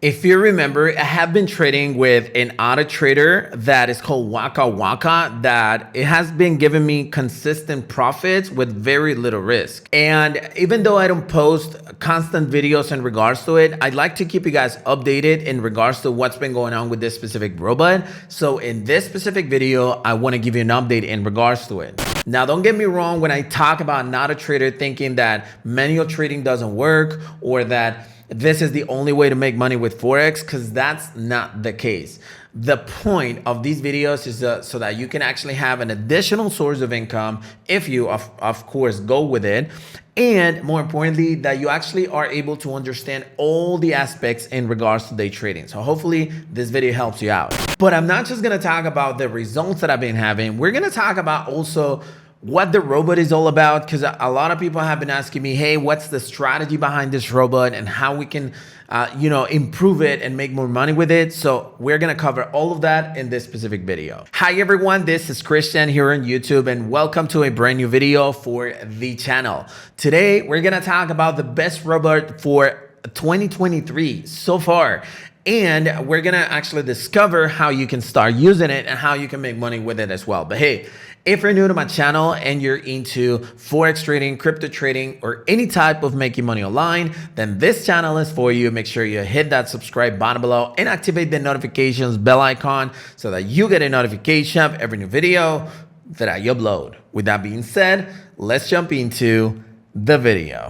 If you remember, I have been trading with an auto trader that is called Waka Waka that it has been giving me consistent profits with very little risk. And even though I don't post constant videos in regards to it, I'd like to keep you guys updated in regards to what's been going on with this specific robot. So in this specific video, I want to give you an update in regards to it. Now, don't get me wrong when I talk about not a trader thinking that manual trading doesn't work or that this is the only way to make money with Forex, because that's not the case. The point of these videos is so that you can actually have an additional source of income if you, of course, go with it. And more importantly, that you actually are able to understand all the aspects in regards to day trading. So hopefully this video helps you out. But I'm not just going to talk about the results that I've been having. We're going to talk about also what the robot is all about, because a lot of people have been asking me, hey, what's the strategy behind this robot and how we can improve it and make more money with it. So we're going to cover all of that in this specific video. Hi everyone, this is Christian here on YouTube and welcome to a brand new video for the channel. Today we're going to talk about the best robot for 2023 so far. And we're going to actually discover how you can start using it and how you can make money with it as well. But hey, if you're new to my channel and you're into Forex trading, crypto trading, or any type of making money online, then this channel is for you. Make sure you hit that subscribe button below and activate the notifications bell icon so that you get a notification of every new video that I upload. With that being said, let's jump into the video.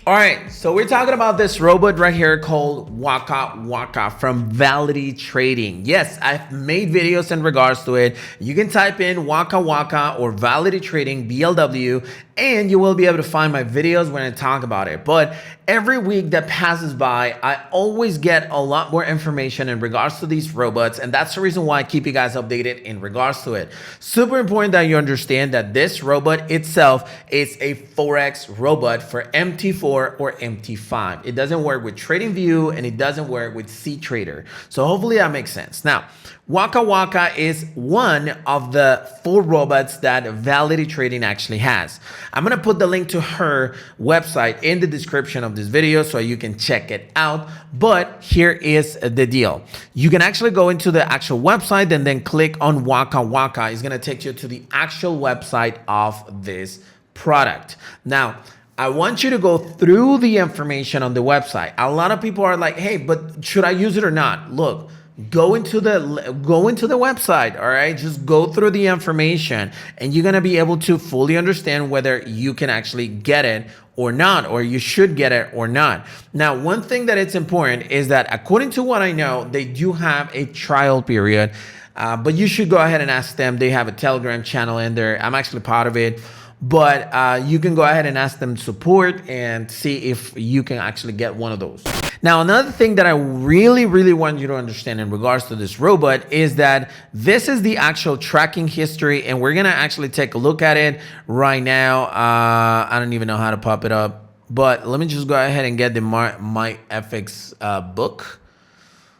All right, so we're talking about this robot right here called Waka Waka from Validity Trading. Yes, I've made videos in regards to it. You can type in Waka Waka or Validity Trading, BLW, and you will be able to find my videos when I talk about it. But every week that passes by, I always get a lot more information in regards to these robots, and that's the reason why I keep you guys updated in regards to it. Super important that you understand that this robot itself is a Forex robot for MT4 or MT5. It doesn't work with TradingView and it doesn't work with CTrader. So hopefully that makes sense. Now, Waka Waka is one of the 4 robots that Validity Trading actually has. I'm going to put the link to her website in the description of this video so you can check it out. But here is the deal. You can actually go into the actual website and then click on Waka Waka. It's going to take you to the actual website of this product. Now, I want you to go through the information on the website. A lot of people are like, hey, but should I use it or not? Look, go into the website. All right, just go through the information and you're going to be able to fully understand whether you can actually get it or not, or you should get it or not. Now, one thing that it's important is that according to what I know, they do have a trial period, but you should go ahead and ask them. They have a Telegram channel in there. I'm actually part of it. But you can go ahead and ask them support and see if you can actually get one of those. Now, another thing that I really want you to understand in regards to this robot is that this is the actual tracking history, and we're going to actually take a look at it right now. I don't even know how to pop it up, but let me just go ahead and get the MyFxBook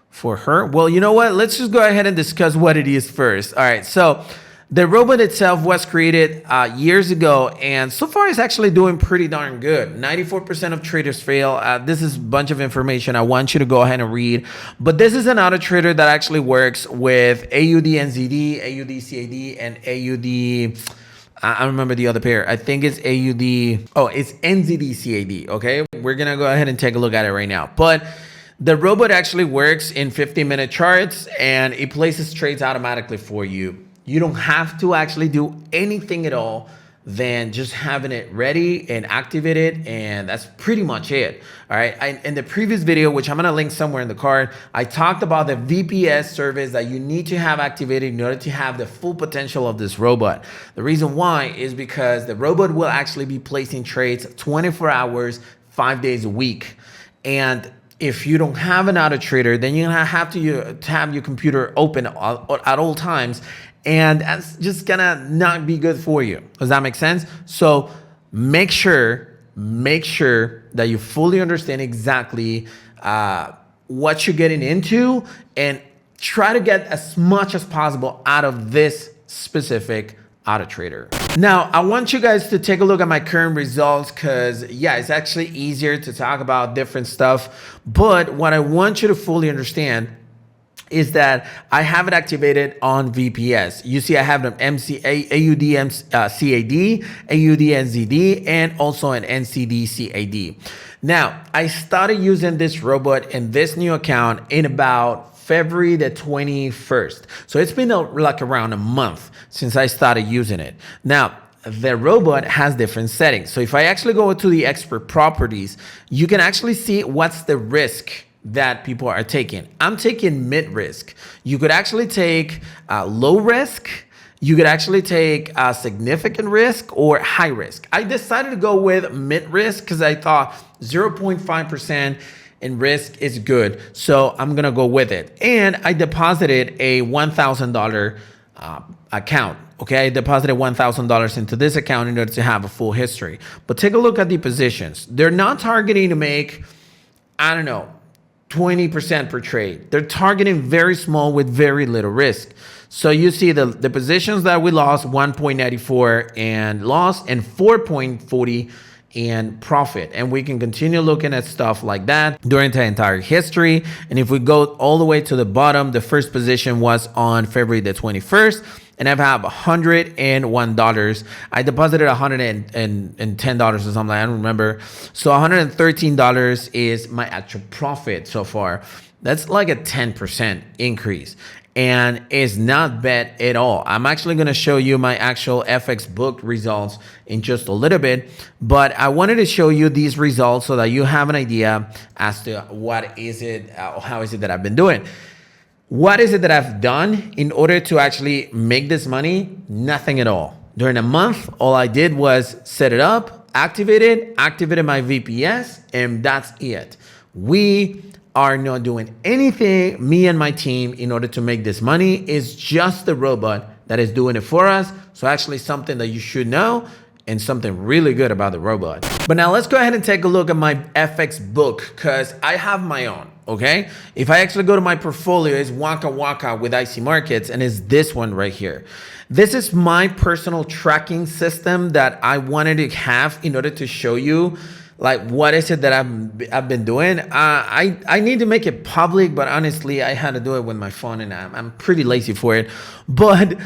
for her. Well, you know what? Let's just go ahead and discuss what it is first. All right, so the robot itself was created years ago, and so far it's actually doing pretty darn good. 94% of traders fail. This is a bunch of information I want you to go ahead and read. But this is an auto trader that actually works with AUD NZD, AUD CAD, and AUD. I don't remember the other pair. I think it's AUD. Oh, it's NZD CAD. Okay, we're gonna go ahead and take a look at it right now. But the robot actually works in 15-minute charts, and it places trades automatically for you. You don't have to actually do anything at all than just having it ready and activate it, and that's pretty much it. All right, in the previous video, which I'm going to link somewhere in the card, I talked about the VPS service that you need to have activated in order to have the full potential of this robot. The reason why is because the robot will actually be placing trades 24 hours, 5 days a week. And if you don't have an auto trader, then you're gonna have to have your computer open at all times, and that's just gonna not be good for you. Does that make sense? So make sure that you fully understand exactly what you're getting into, and try to get as much as possible out of this specific AutoTrader. Now, I want you guys to take a look at my current results because, yeah, it's actually easier to talk about different stuff. But what I want you to fully understand is that I have it activated on VPS. You see, I have an AUD CAD, AUD NZD, and also an NCD CAD. Now, I started using this robot in this new account in about February the 21st. So it's been like around a month since I started using it. Now, the robot has different settings. So if I actually go to the expert properties, you can actually see what's the risk that people are taking. I'm taking mid risk. You could actually take low risk. You could actually take a significant risk or high risk. I decided to go with mid risk because I thought 0.5% in risk is good. So I'm going to go with it. And I deposited a $1,000 account. Okay, I deposited $1,000 into this account in order to have a full history. But take a look at the positions. They're not targeting to make, I don't know, 20% per trade. They're targeting very small with very little risk. So you see the positions that we lost, 1.94 and loss and 4.40 and profit. And we can continue looking at stuff like that during the entire history. And if we go all the way to the bottom, the first position was on February the 21st. And I have $101. I deposited $110 or something. I don't remember. So $113 is my actual profit so far. That's like a 10% increase. And it's not bad at all. I'm actually going to show you my actual FxBook results in just a little bit. But I wanted to show you these results so that you have an idea as to what is it, how is it that I've been doing. What is it that I've done in order to actually make this money? Nothing at all. During a month, all I did was set it up, activated my VPS, and that's it. We are not doing anything, me and my team, in order to make this money. It's just the robot that is doing it for us. So actually something that you should know and something really good about the robot. But now let's go ahead and take a look at my FxBook because I have my own. Okay, if I actually go to my portfolio, it's Waka Waka with IC Markets, and it's this one right here. This is my personal tracking system that I wanted to have in order to show you like what is it that I've been doing. I need to make it public, but honestly, I had to do it with my phone, and I'm pretty lazy for it. But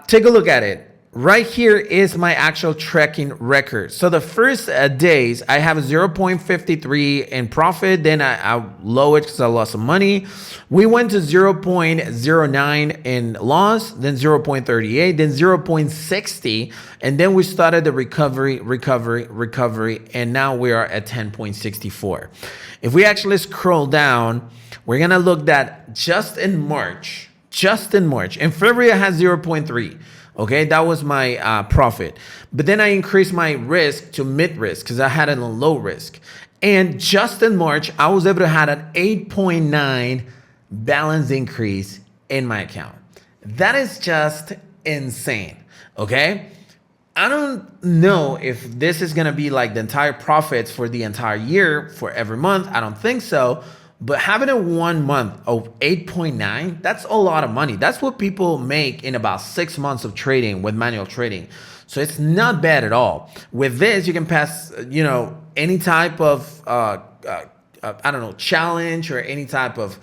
take a look at it. Right here is my actual tracking record. So the first days, I have 0.53 in profit. Then I low it because I lost some money. We went to 0.09 in loss, then 0.38, then 0.60. And then we started the recovery. And now we are at 10.64. If we actually scroll down, we're going to look at just in March. In February, I had 0.3. Okay, that was my profit. But then I increased my risk to mid risk because I had it on low risk. And just in March, I was able to have an 8.9 balance increase in my account. That is just insane. Okay, I don't know if this is going to be like the entire profits for the entire year for every month. I don't think so. But having a 1 month of 8.9, that's a lot of money. That's what people make in about 6 months of trading with manual trading. So it's not bad at all. With this, you can pass, any type of, challenge or any type of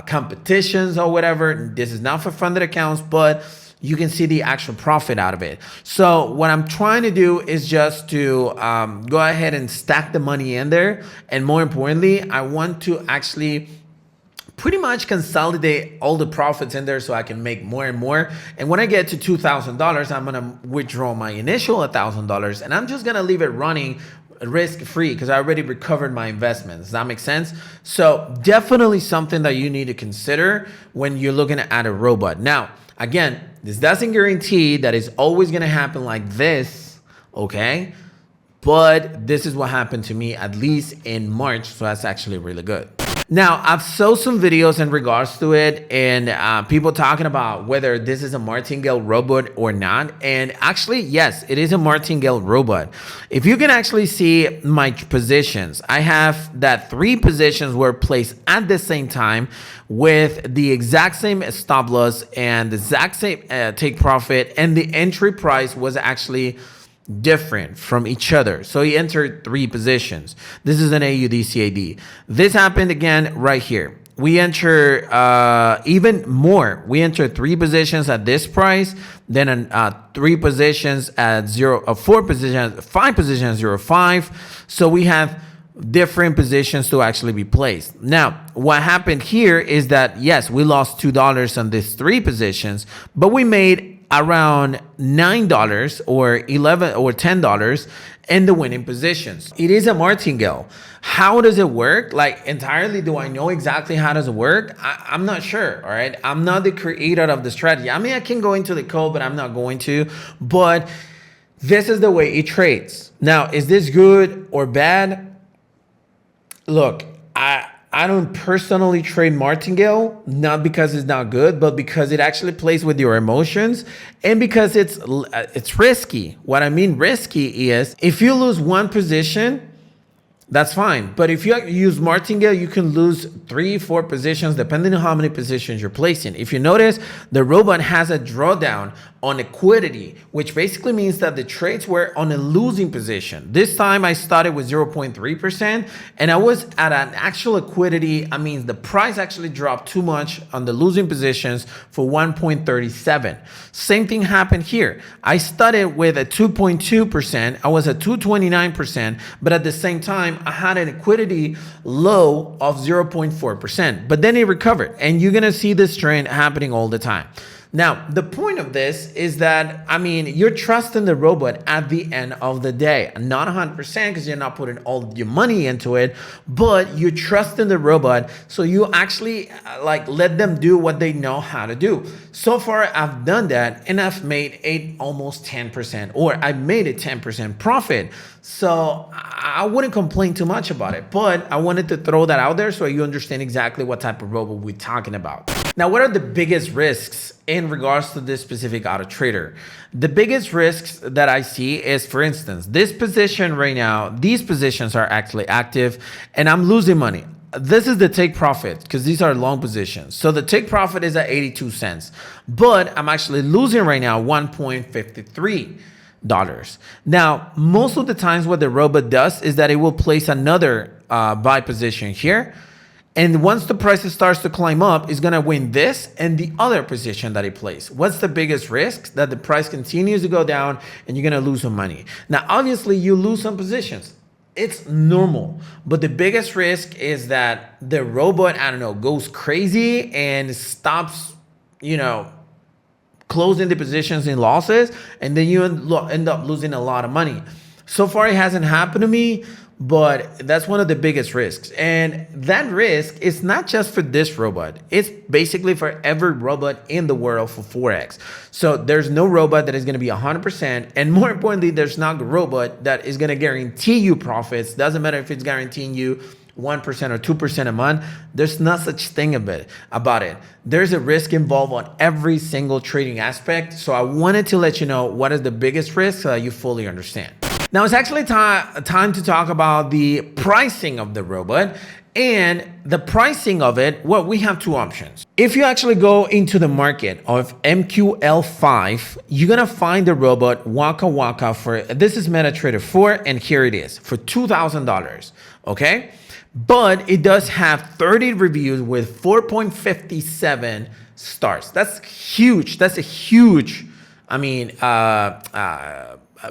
competitions or whatever. This is not for funded accounts, but you can see the actual profit out of it. So what I'm trying to do is just to go ahead and stack the money in there. And more importantly, I want to actually pretty much consolidate all the profits in there so I can make more and more. And when I get to $2,000, I'm gonna withdraw my initial $1,000 and I'm just gonna leave it running risk-free because I already recovered my investments. Does that make sense? So definitely something that you need to consider when you're looking at a robot. Now, again, this doesn't guarantee that it's always going to happen like this, okay? But this is what happened to me, at least in March, so that's actually really good. Now, I've saw some videos in regards to it, and people talking about whether this is a Martingale robot or not. And actually, yes, it is a Martingale robot. If you can actually see my positions, I have that 3 positions were placed at the same time with the exact same stop loss and the exact same take profit, and the entry price was actually different from each other. So he entered 3 positions. This is an AUD/CAD. This happened again right here. We enter even more. We enter 3 positions at this price, then 3 positions at 4 positions, 5 positions 0.5. So we have different positions to actually be placed. Now, what happened here is that yes, we lost $2 on these 3 positions, but we made around $9 or $11 or $10 in the winning positions. It is a Martingale. How does it work? Like entirely, do I know exactly how does it work? I'm not sure, all right? I'm not the creator of the strategy. I mean, I can go into the code, but I'm not going to. But this is the way it trades. Now, is this good or bad? Look, I don't personally trade Martingale, not because it's not good, but because it actually plays with your emotions and because it's risky. What I mean risky is if you lose one position, that's fine. But if you use Martingale, you can lose 3, 4 positions, depending on how many positions you're placing. If you notice, the robot has a drawdown on liquidity, which basically means that the trades were on a losing position. This time I started with 0.3% and I was at an actual liquidity. I mean, the price actually dropped too much on the losing positions for 1.37. Same thing happened here. I started with a 2.2%. I was at 229%, but at the same time, I had a liquidity low of 0.4%, but then it recovered, and you're gonna see this trend happening all the time. Now, the point of this is that, I mean, you're trusting the robot at the end of the day. Not 100% because you're not putting all of your money into it, but you're trusting the robot. So you actually like let them do what they know how to do. So far, I've done that and I've made almost 10%, or I made a 10% profit. So I wouldn't complain too much about it, but I wanted to throw that out there so you understand exactly what type of robot we're talking about. Now, what are the biggest risks in regards to this specific auto trader? The biggest risks that I see is, for instance, this position right now, these positions are actually active and I'm losing money. This is the take profit because these are long positions. So the take profit is at 82 cents, but I'm actually losing right now $1.53. Now, most of the times what the robot does is that it will place another buy position here. And once the price starts to climb up, it's going to win this and the other position that it placed. What's the biggest risk? That the price continues to go down and you're going to lose some money. Now, obviously, you lose some positions. It's normal. But the biggest risk is that the robot, I don't know, goes crazy and stops, you know, closing the positions in losses, and then you end up losing a lot of money. So far, it hasn't happened to me, but that's one of the biggest risks. And that risk is not just for this robot. It's basically for every robot in the world for Forex. So there's no robot that is going to be 100%. And more importantly, there's not a robot that is going to guarantee you profits. Doesn't matter if it's guaranteeing you 1% or 2% a month. There's not such thing about it. There's a risk involved on every single trading aspect. So I wanted to let you know what is the biggest risk so that you fully understand. Now it's actually time to talk about the pricing of the robot. And the pricing of it, well, we have 2 options. If you actually go into the market of MQL5, you're gonna find the robot Waka Waka for, this is MetaTrader 4, and here it is for $2,000, okay? But it does have 30 reviews with 4.57 stars. That's huge. That's a huge, I mean,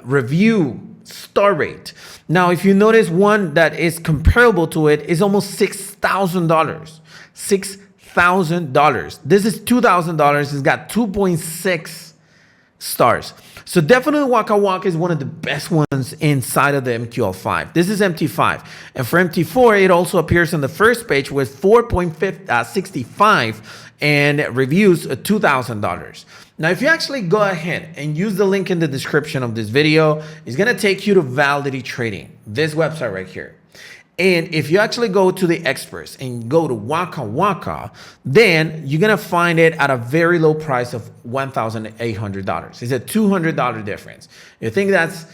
review star rate. Now, if you notice, one that is comparable to it is almost $6,000. $6,000. This is $2,000. It's got 2.6 stars. So definitely Waka Waka is one of the best ones inside of the MQL5. This is MT5. And for MT4, it also appears on the first page with 4.65 and reviews $2,000. Now, if you actually go ahead and use the link in the description of this video, it's going to take you to Validity Trading, this website right here. And if you actually go to the experts and go to Waka Waka, then you're gonna find it at a very low price of $1,800. It's a $200 difference. You think that's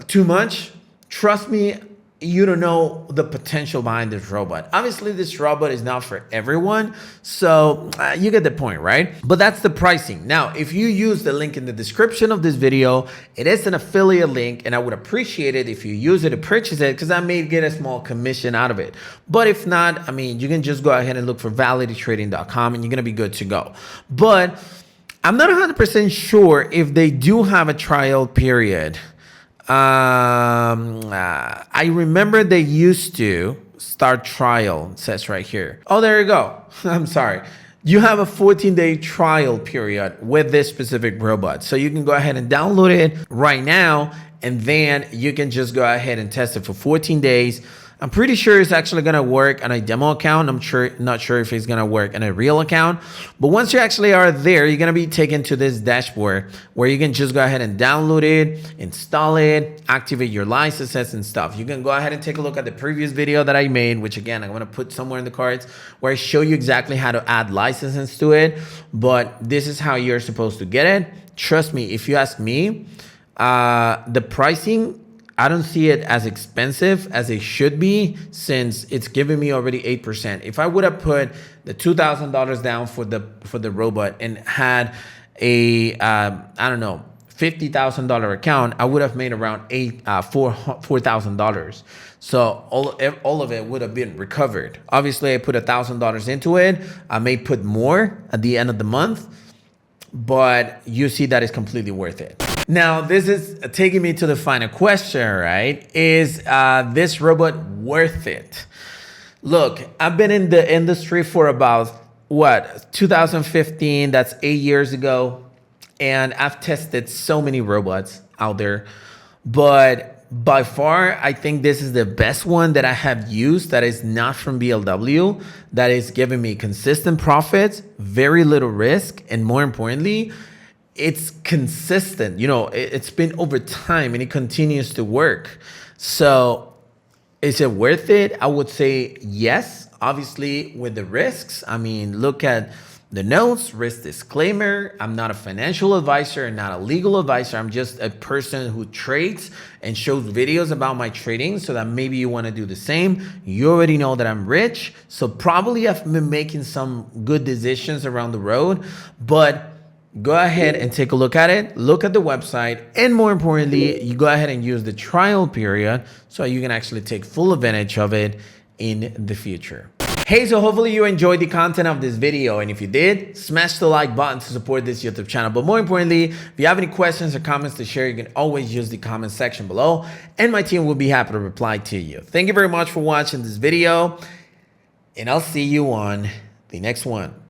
too much? Trust me, you don't know the potential behind this robot. Obviously, this robot is not for everyone, so you get the point, right? But that's the pricing. Now, if you use the link in the description of this video, it is an affiliate link, and I would appreciate it if you use it to purchase it, because I may get a small commission out of it. But if not, I mean, you can just go ahead and look for validytrading.com, and you're gonna be good to go. But I'm not 100% sure if they do have a trial period. I remember they used to start trial, it says right here. Oh, there you go. I'm sorry. You have a 14-day trial period with this specific robot. So you can go ahead and download it right now, and then you can just go ahead and test it for 14 days. I'm pretty sure it's actually gonna work on a demo account. Not sure if it's gonna work on a real account. But once you actually are there, you're gonna be taken to this dashboard where you can just go ahead and download it, install it, activate your licenses and stuff. You can go ahead and take a look at the previous video that I made, which again, I'm gonna put somewhere in the cards, where I show you exactly how to add licenses to it. But this is how you're supposed to get it. Trust me, if you ask me, the pricing, I don't see it as expensive as it should be, since it's giving me already 8%. If I would have put the $2,000 down for the robot and had a I don't know, $50,000 account, I would have made around $4,000. So all of it would have been recovered. Obviously, I put $1,000 into it. I may put more at the end of the month, but you see that it's completely worth it. Now, this is taking me to the final question, right? Is this robot worth it? Look, I've been in the industry for about, 2015, that's 8 years ago. And I've tested so many robots out there. But by far, I think this is the best one that I have used that is not from BLW, that is giving me consistent profits, very little risk, and more importantly, it's consistent. You know, it's been over time and it continues to work. So is it worth it? I would say yes, obviously with the risks. I mean, look at the notes, risk disclaimer. I'm not a financial advisor and not a legal advisor. I'm just a person who trades and shows videos about my trading, so that maybe you want to do the same. You already know that I'm rich, so probably I've been making some good decisions around the road, but go ahead and take a look at it, look at the website, and more importantly, you go ahead and use the trial period so you can actually take full advantage of it in the future. Hey, so hopefully you enjoyed the content of this video, and if you did, smash the like button to support this YouTube channel. But more importantly, if you have any questions or comments to share, you can always use the comment section below, and my team will be happy to reply to you. Thank you very much for watching this video, and I'll see you on the next one.